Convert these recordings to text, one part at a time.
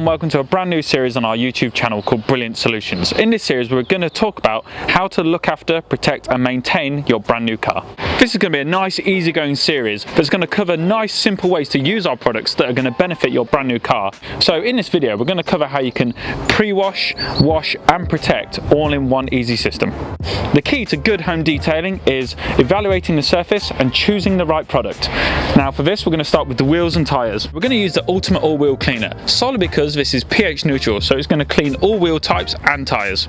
and welcome to a brand new series on our YouTube channel called Brilliant Solutions. In this series we're going to talk about how to look after, protect and maintain your brand new car. This is going to be a nice easygoing series that's going to cover nice simple ways to use our products that are going to benefit your brand new car. So in this video we're going to cover how you can pre-wash, wash and protect all in one easy system. The key to good home detailing is evaluating the surface and choosing the right product. Now for this we're going to start with the wheels and tyres. We're going to use the Ultimate All Wheel Cleaner, solely because this is pH neutral, so it's going to clean all wheel types and tyres.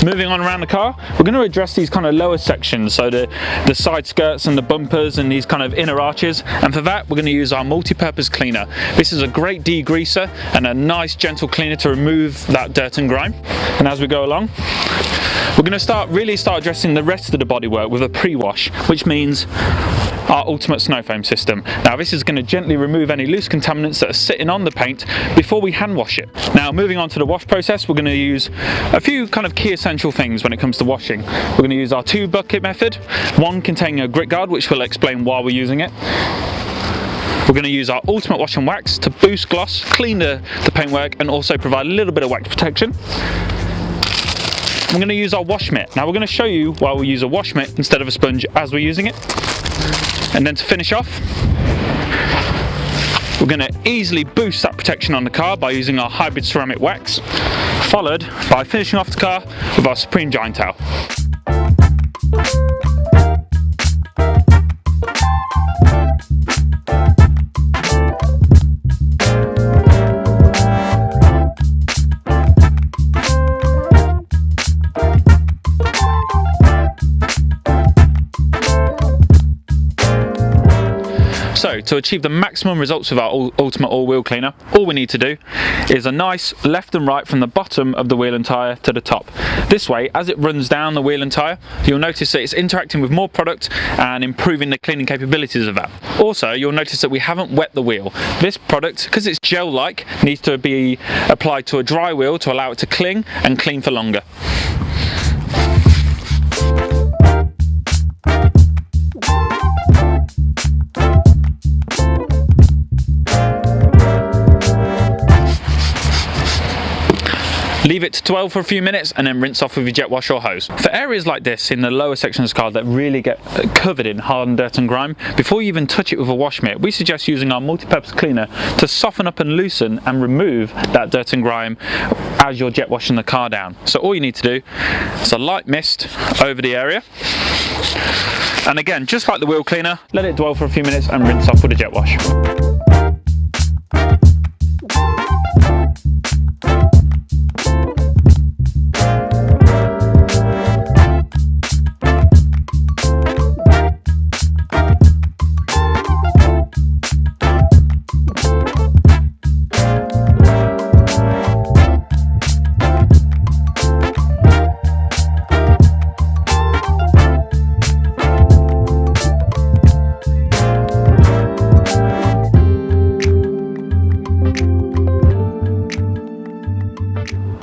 Moving on around the car, we're going to address these kind of lower sections, so the side skirts and the bumpers and these kind of inner arches, and for that we're going to use our multi-purpose cleaner. This is a great degreaser and a nice gentle cleaner to remove that dirt and grime. And as we go along, we're going to really start addressing the rest of the bodywork with a pre-wash, which means our ultimate snow foam system. Now this is going to gently remove any loose contaminants that are sitting on the paint before we hand wash it. Now moving on to the wash process, we're going to use a few kind of key essential things when it comes to washing. We're going to use our 2 bucket method, one containing a grit guard, which we'll explain why we're using it. We're going to use our ultimate wash and wax to boost gloss, clean the paintwork and also provide a little bit of wax protection. We're going to use our wash mitt. Now we're going to show you why we use a wash mitt instead of a sponge as we're using it. And then to finish off, we're going to easily boost that protection on the car by using our hybrid ceramic wax, followed by finishing off the car with our Supreme Giant Towel. So to achieve the maximum results with our Ultimate All Wheel Cleaner, all we need to do is a nice left and right from the bottom of the wheel and tyre to the top. This way, as it runs down the wheel and tyre, you'll notice that it's interacting with more product and improving the cleaning capabilities of that. Also, you'll notice that we haven't wet the wheel. This product, because it's gel-like, needs to be applied to a dry wheel to allow it to cling and clean for longer. Leave it to 12 for a few minutes and then rinse off with your jet wash or hose. For areas like this in the lower sections of the car that really get covered in hardened dirt and grime, before you even touch it with a wash mitt, we suggest using our multi-purpose cleaner to soften up and loosen and remove that dirt and grime as you're jet washing the car down. So all you need to do is a light mist over the area. And again, just like the wheel cleaner, let it dwell for a few minutes and rinse off with a jet wash.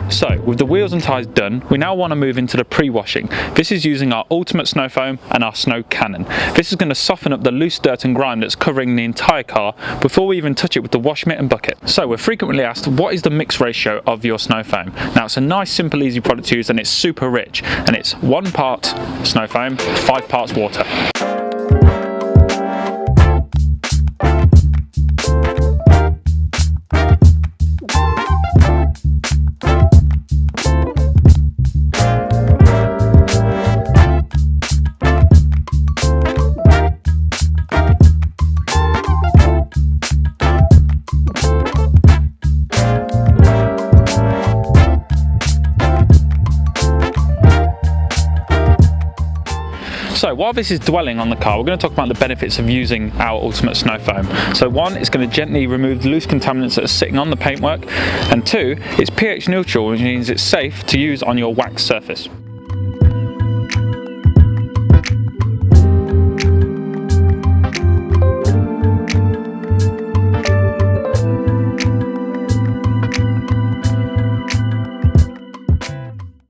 So with the wheels and tyres done, we now want to move into the pre-washing. This is using our ultimate snow foam and our snow cannon. This is going to soften up the loose dirt and grime that's covering the entire car before we even touch it with the wash mitt and bucket. So we're frequently asked, what is the mix ratio of your snow foam? Now it's a nice simple easy product to use and it's super rich, and it's 1 part snow foam, 5 parts water. So while this is dwelling on the car, we're going to talk about the benefits of using our ultimate snow foam. So 1, it's going to gently remove the loose contaminants that are sitting on the paintwork, and 2, it's pH neutral, which means it's safe to use on your wax surface.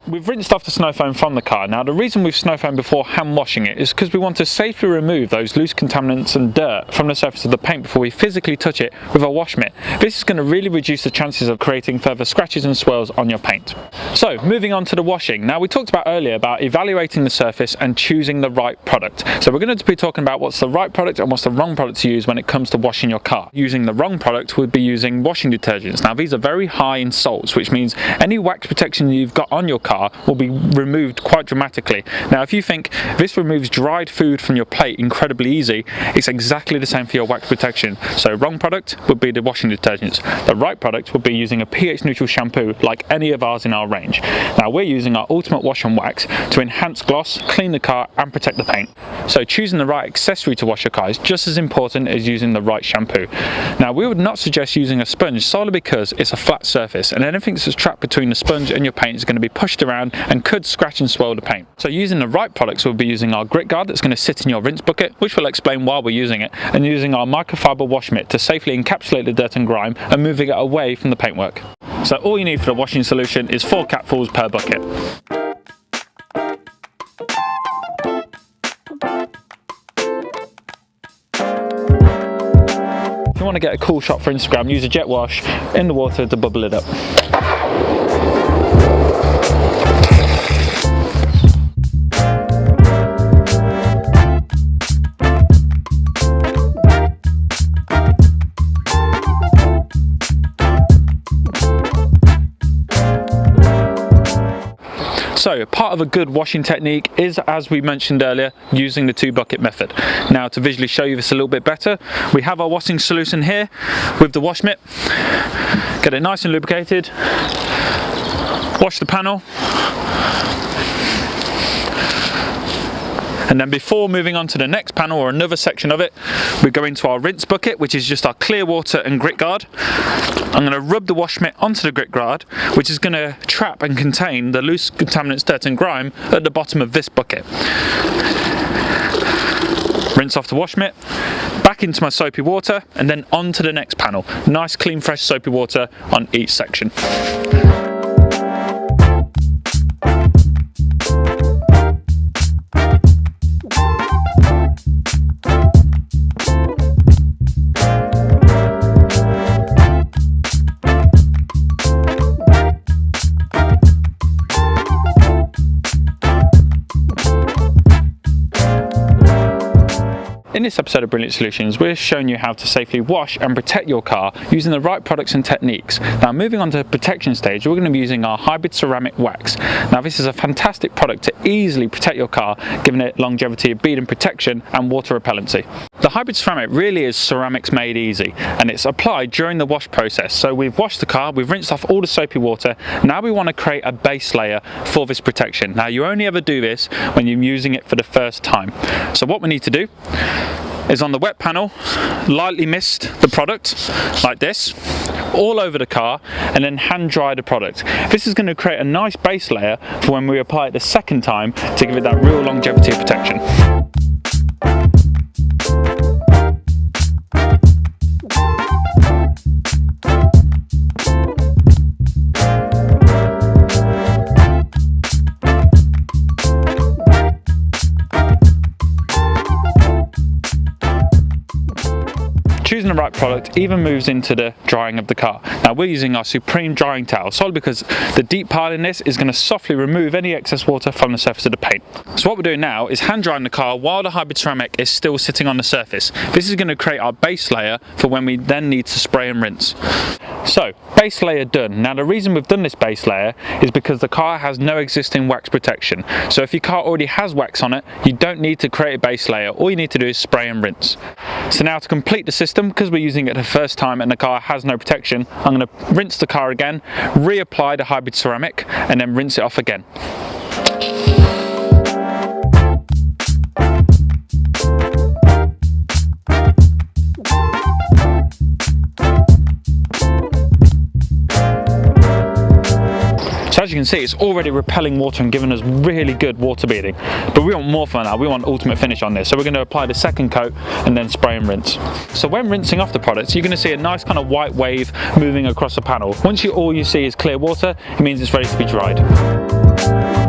With we've rinsed off the snow foam from the car. Now the reason we've snow foamed before hand washing it is because we want to safely remove those loose contaminants and dirt from the surface of the paint before we physically touch it with a wash mitt. This is going to really reduce the chances of creating further scratches and swirls on your paint. So moving on to the washing. Now we talked about earlier about evaluating the surface and choosing the right product. So we're going to be talking about what's the right product and what's the wrong product to use when it comes to washing your car. Using the wrong product would be using washing detergents. Now these are very high in salts, which means any wax protection you've got on your car will be removed quite dramatically. Now if you think this removes dried food from your plate incredibly easy, it's exactly the same for your wax protection. So wrong product would be the washing detergents. The right product would be using a pH neutral shampoo like any of ours in our range. Now we're using our Ultimate Wash and Wax to enhance gloss, clean the car and protect the paint. So choosing the right accessory to wash your car is just as important as using the right shampoo. Now we would not suggest using a sponge solely because it's a flat surface and anything that's trapped between the sponge and your paint is going to be pushed around and could scratch and swirl the paint. So using the right products, we'll be using our grit guard that's going to sit in your rinse bucket, which we'll explain while we're using it, and using our microfiber wash mitt to safely encapsulate the dirt and grime and moving it away from the paintwork. So all you need for the washing solution is 4 capfuls per bucket. If you want to get a cool shot for Instagram, use a jet wash in the water to bubble it up. So part of a good washing technique is, as we mentioned earlier, using the 2 bucket method. Now to visually show you this a little bit better, we have our washing solution here with the wash mitt. Get it nice and lubricated, wash the panel, and then before moving on to the next panel or another section of it, we go into our rinse bucket, which is just our clear water and grit guard. I'm going to rub the wash mitt onto the grit guard, which is going to trap and contain the loose contaminants, dirt and grime at the bottom of this bucket. Rinse off the wash mitt, back into my soapy water, and then on to the next panel. Nice clean fresh soapy water on each section. In this episode of Brilliant Solutions, we're showing you how to safely wash and protect your car using the right products and techniques. Now moving on to the protection stage, we're going to be using our hybrid ceramic wax. Now this is a fantastic product to easily protect your car, giving it longevity of bead and protection and water repellency. The hybrid ceramic really is ceramics made easy, and it's applied during the wash process. So we've washed the car, we've rinsed off all the soapy water, now we want to create a base layer for this protection. Now you only ever do this when you're using it for the first time. So what we need to do is on the wet panel, lightly mist the product like this all over the car and then hand dry the product. This is going to create a nice base layer for when we apply it the second time to give it that real longevity of protection. Choosing the right product even moves into the drying of the car. Now we're using our Supreme drying towel solely because the deep pile in this is going to softly remove any excess water from the surface of the paint. So what we're doing now is hand drying the car while the hybrid ceramic is still sitting on the surface. This is going to create our base layer for when we then need to spray and rinse. So base layer done. Now the reason we've done this base layer is because the car has no existing wax protection. So if your car already has wax on it, you don't need to create a base layer. All you need to do is spray and rinse. So now to complete the system, because we're using it the first time and the car has no protection, I'm going to rinse the car again, reapply the hybrid ceramic and then rinse it off again. So as you can see, it's already repelling water and giving us really good water beading. But we want more for that. We want ultimate finish on this. So we're going to apply the second coat and then spray and rinse. So when rinsing off the products, you're going to see a nice kind of white wave moving across the panel. Once all you see is clear water, it means it's ready to be dried.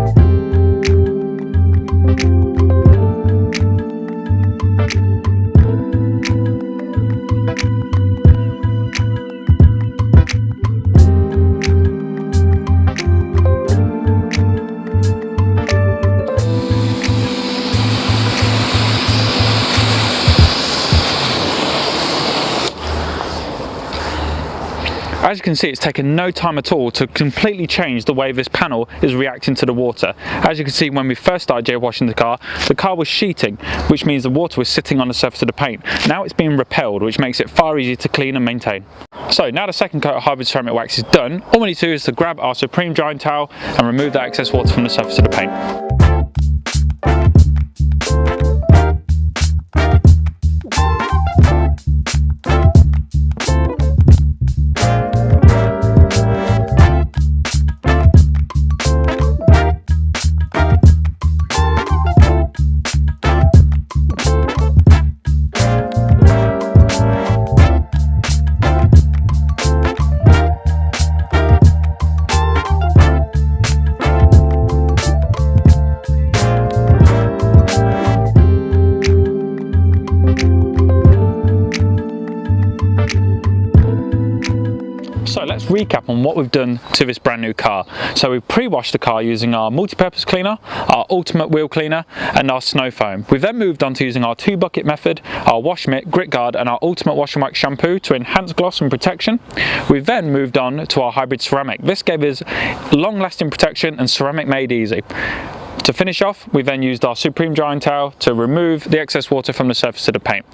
As you can see, it's taken no time at all to completely change the way this panel is reacting to the water. As you can see, when we first started washing the car was sheeting, which means the water was sitting on the surface of the paint. Now it's being repelled, which makes it far easier to clean and maintain. So now the second coat of hybrid ceramic wax is done, all we need to do is to grab our Supreme drying towel and remove that excess water from the surface of the paint. So let's recap on what we've done to this brand new car. So we pre-washed the car using our multi-purpose cleaner, our ultimate wheel cleaner and our snow foam. We've then moved on to using our 2-bucket method, our wash mitt, grit guard and our ultimate wash and wax shampoo to enhance gloss and protection. We've then moved on to our hybrid ceramic. This gave us long-lasting protection and ceramic made easy. To finish off, we then used our Supreme drying towel to remove the excess water from the surface of the paint.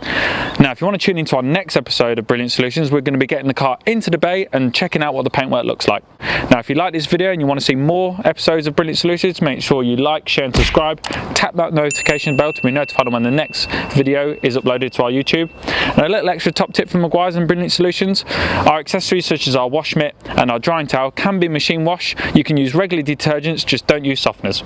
Now, if you want to tune into our next episode of Brilliant Solutions, we're going to be getting the car into the bay and checking out what the paintwork looks like. Now, if you like this video and you want to see more episodes of Brilliant Solutions, make sure you like, share and subscribe. Tap that notification bell to be notified when the next video is uploaded to our YouTube. And a little extra top tip from Meguiar's and Brilliant Solutions: our accessories such as our wash mitt and our drying towel can be machine wash. You can use regular detergents, just don't use softeners.